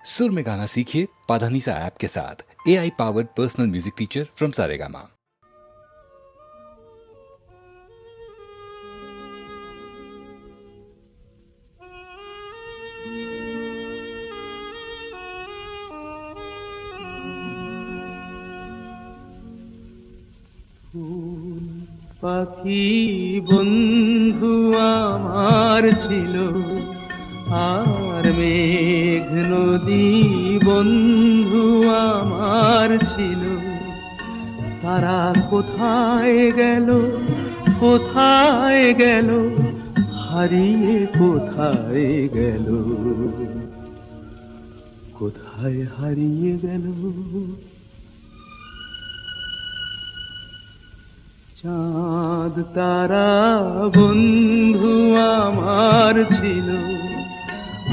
सुर में गाना सीखिए पाधानीसा ऐप के साथ। AI powered personal music teacher from Saregama. পাখি বন্ধু আমার ছিল, আর মেঘ নদী বন্ধু আমার ছিল। তারা কোথায় গেল, কোথায় গেল, হারিয়ে কোথায় গেল, কোথায় হারিয়ে গেল। চাঁদ তারা বন্ধু আমার ছিল,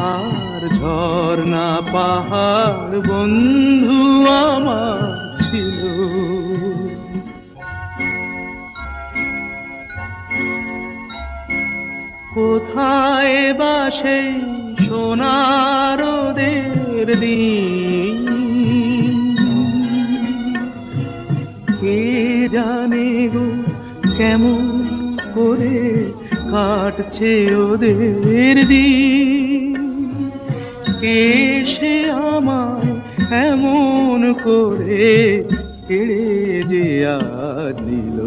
আর ঝর্ণা পাহাড় বন্ধু আমার ছিল। কোথায় বা সেই সোনার রোদের দিন, কে জানে গো কেমন করে কাটছে ওদের দিন। কে সে আমায় এমন করে কেড়ে যে আজ নিল।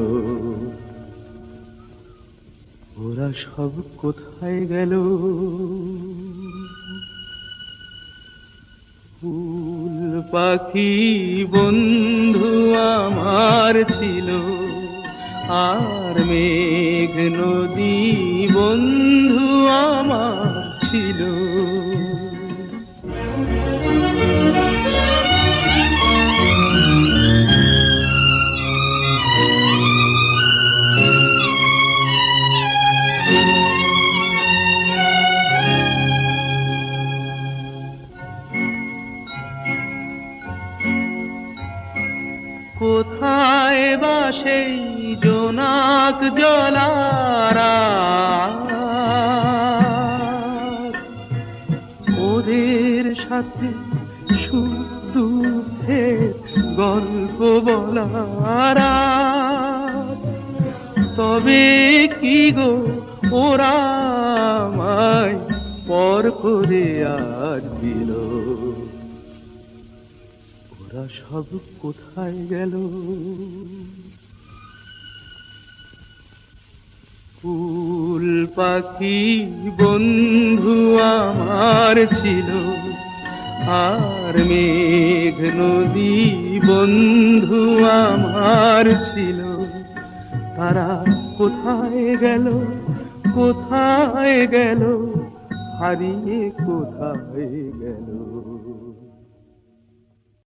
ওরা সব কোথায় গেল। ফুল পাখি বন্ধু আমার ছিল, আর মেঘ নদী বন্ধু আমার ছিল। কোথায় বা সেই জোনাক জলারা, ওদের সাথে সুখ-দুঃখের গল্প বলারা। তবে কি গো ওরা আমায় পর করে আজ দিল। ওরা সব কোথায় গেল। ফুল পাখি বন্ধু আমার ছিল, আর মেঘ নদী বন্ধু আমার ছিল। তারা কোথায় গেল, কোথায় গেল, হারিয়ে কোথায় গেল।